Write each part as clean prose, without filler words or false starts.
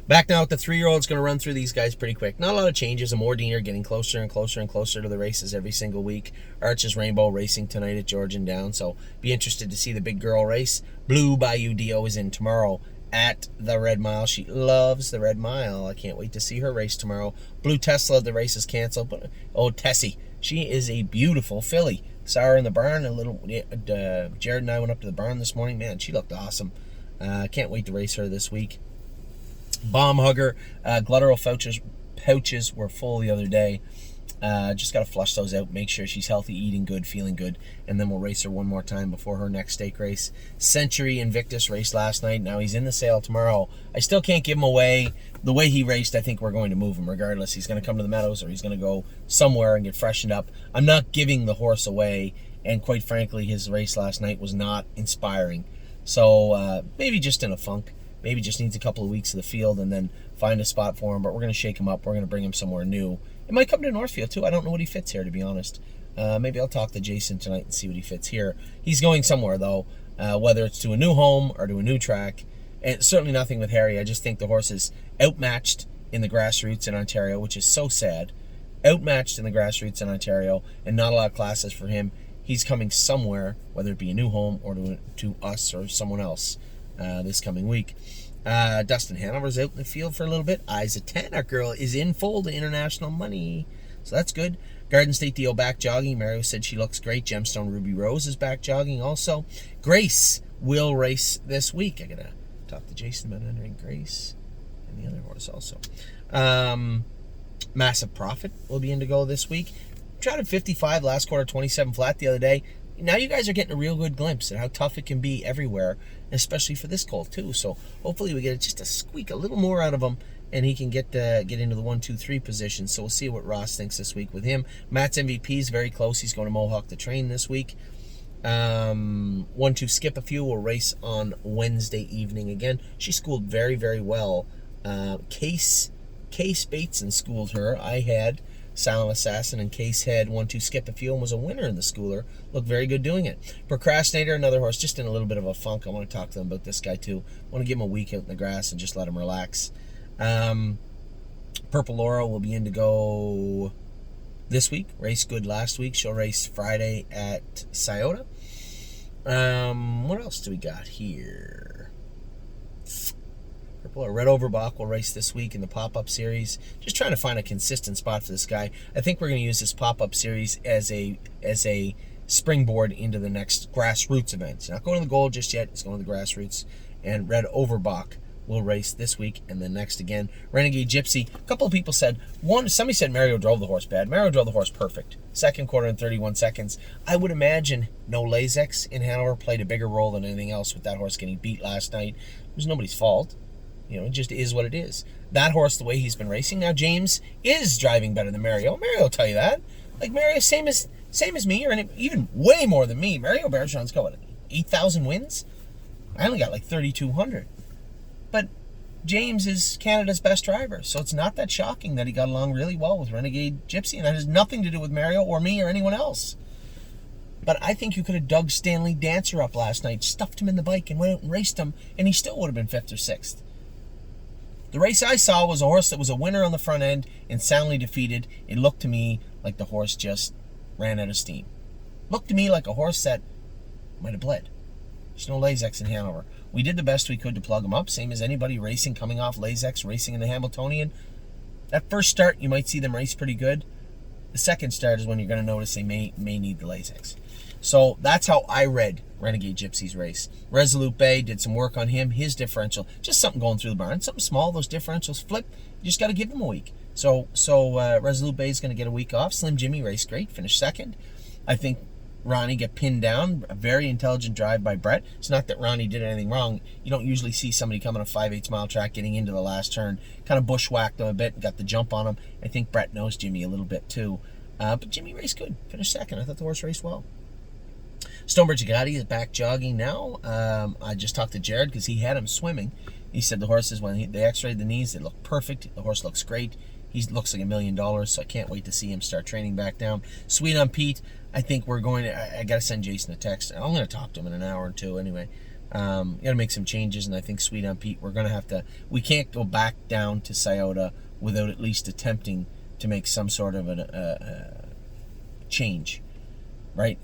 Back now with the 3-year-old's going to run through these guys pretty quick. Not a lot of changes. Amordine getting closer and closer and closer to the races every single week. Arches Rainbow racing tonight at Georgian Down, so be interested to see the big girl race. Blue Bayou Dio is in tomorrow at the Red Mile. She loves the Red Mile. I can't wait to see her race tomorrow. Blue Tesla, the race is canceled, but Tessie, she is a beautiful filly. Saw her in the barn. Jared and I went up to the barn this morning. Man, she looked awesome. Can't wait to race her this week. Bomb Hugger, guttural pouches were full the other day. Just got to flush those out, make sure she's healthy, eating good, feeling good, and then we'll race her one more time before her next stake race. Century Invictus raced last night. Now he's in the sale tomorrow. I still can't give him away. The way he raced, I think we're going to move him regardless. He's going to come to the Meadows or he's going to go somewhere and get freshened up. I'm not giving the horse away, and quite frankly, his race last night was not inspiring. So maybe just in a funk. Maybe just needs a couple of weeks of the field and then find a spot for him. But we're going to shake him up. We're going to bring him somewhere new. It might come to Northfield, too. I don't know what he fits here, to be honest. Maybe I'll talk to Jason tonight and see what he fits here. He's going somewhere, though, whether it's to a new home or to a new track. And certainly nothing with Harry. I just think the horse is outmatched in the grassroots in Ontario, which is so sad. Outmatched in the grassroots in Ontario, and not a lot of classes for him. He's coming somewhere, whether it be a new home or to us or someone else. This coming week. Dustin Hanover's out in the field for a little bit. Isa Tanner girl is in full to international money, so that's good. Garden State Dio back jogging. Mario said she looks great. Gemstone Ruby Rose is back jogging also. Grace will race this week. I gotta talk to Jason about entering Grace and the other horse also. Massive Profit will be in to go this week. Tried at 55 last quarter, 27 flat the other day. Now you guys are getting a real good glimpse at how tough it can be everywhere, especially for this colt too. So hopefully we get just a squeak a little more out of him, and he can get into the 1, 2, 3 position. So we'll see what Ross thinks this week with him. Matt's MVP is very close. He's going to Mohawk to train this week. 1, 2 Skip a Few will race on Wednesday evening again. She schooled very, very well. Case Bateson schooled her. I had Silent Assassin and Case had 1, 2 Skip a Few and was a winner in the schooler. Looked very good doing it. Procrastinator, another horse, just in a little bit of a funk. I want to talk to them about this guy too. I want to give him a week out in the grass and just let him relax. Purple Laura will be in to go this week. Raced good last week. She'll race Friday at Scioto. What else do we got here? Purple or Red Overbach will race this week in the pop-up series. Just trying to find a consistent spot for this guy. I think we're going to use this pop-up series as a springboard into the next grassroots event. It's not going to the gold just yet. It's going to the grassroots. And Red Overbach will race this week and then next again. Renegade Gypsy. A couple of people said, somebody said Mario drove the horse bad. Mario drove the horse perfect. Second quarter in 31 seconds. I would imagine no Lasix in Hanover played a bigger role than anything else with that horse getting beat last night. It was nobody's fault. It just is what it is. That horse, the way he's been racing now, James is driving better than Mario. Mario will tell you that. Like Mario, same as me, or even way more than me. Mario Bergeron's got 8,000 wins. I only got like 3,200. But James is Canada's best driver, so it's not that shocking that he got along really well with Renegade Gypsy, and that has nothing to do with Mario or me or anyone else. But I think you could have dug Stanley Dancer up last night, stuffed him in the bike, and went out and raced him, and he still would have been 5th or 6th. The race I saw was a horse that was a winner on the front end and soundly defeated. It looked to me like the horse just ran out of steam. Looked to me like a horse that might have bled. There's no Lasix in Hanover. We did the best we could to plug him up, same as anybody racing, coming off Lasix, racing in the Hamiltonian. That first start, you might see them race pretty good. The second start is when you're going to notice they may need the Lasix. So that's how I read Renegade Gypsy's race. Resolute Bay did some work on him, his differential. Just something going through the barn. Something small, those differentials flip. You just got to give them a week. So Resolute Bay is going to get a week off. Slim Jimmy raced great, finished 2nd. I think Ronnie got pinned down. A very intelligent drive by Brett. It's not that Ronnie did anything wrong. You don't usually see somebody coming a 5/8 mile track getting into the last turn. Kind of bushwhacked him a bit and got the jump on him. I think Brett knows Jimmy a little bit too. But Jimmy raced good. Finished 2nd. I thought the horse raced well. Stonebridge Agati is back jogging now. I just talked to Jared because he had him swimming. He said the horses, when they x-rayed the knees, they look perfect. The horse looks great. He looks like $1 million, so I can't wait to see him start training back down. Sweet on Pete, I think we're going to, I got to send Jason a text. I'm going to talk to him in an hour or two anyway. Got to make some changes, and I think Sweet on Pete, we can't go back down to Scioto without at least attempting to make some sort of a change, right?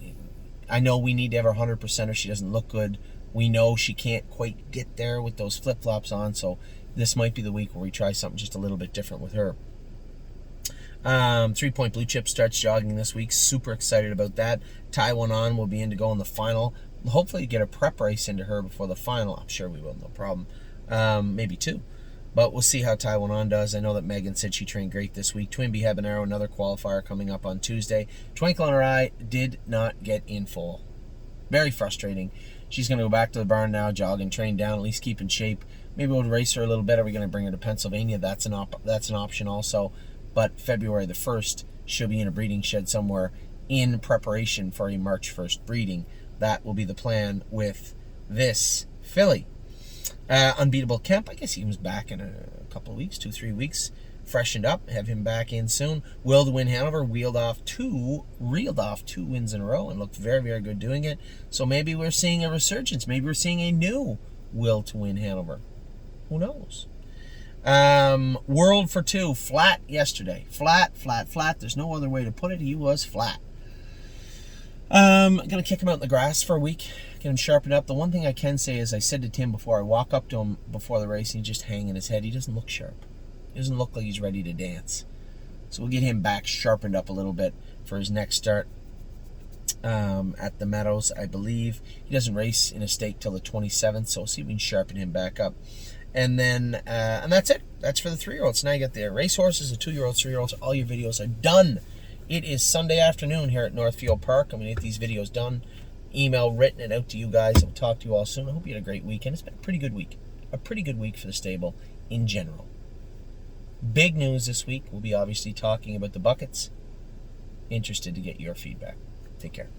I know we need to have her 100% or she doesn't look good. We know she can't quite get there with those flip-flops on, so this might be the week where we try something just a little bit different with her. 3 Point Blue Chip starts jogging this week. Super excited about that. Ty One On will be in to go in the final. Hopefully get a prep race into her before the final. I'm sure we will, no problem. Maybe 2. But we'll see how Ty One On does. I know that Megan said she trained great this week. Twinbee Habanero, another qualifier coming up on Tuesday. Twinkle in her eye did not get in full. Very frustrating. She's going to go back to the barn now, jog and train down, at least keep in shape. Maybe we'll race her a little bit. Are we going to bring her to Pennsylvania? That's an option also. But February the 1st, she'll be in a breeding shed somewhere in preparation for a March 1st breeding. That will be the plan with this filly. Unbeatable Kemp, I guess he was back in a couple of weeks, 2-3 weeks. Freshened up, have him back in soon. Will to Win Hanover reeled off two wins in a row and looked very, very good doing it. So maybe we're seeing a resurgence. Maybe we're seeing a new Will to Win Hanover. Who knows? World for 2, flat yesterday. Flat. There's no other way to put it. He was flat. I'm going to kick him out in the grass for a week, get him sharpened up. The one thing I can say is I said to Tim before, I walk up to him before the race and he's just hanging his head. He doesn't look sharp. He doesn't look like he's ready to dance. So we'll get him back sharpened up a little bit for his next start at the Meadows, I believe. He doesn't race in a stake till the 27th, so we'll see if we can sharpen him back up. And then, and that's it. That's for the 3-year-olds. Now you got the racehorses, the 2-year-olds, 3-year-olds. All your videos are done. It is Sunday afternoon here at Northfield Park. I'm going to get these videos done, email written and out to you guys. I'll talk to you all soon. I hope you had a great weekend. It's been a pretty good week. A pretty good week for the stable in general. Big news this week. We'll be obviously talking about the buckets. Interested to get your feedback. Take care.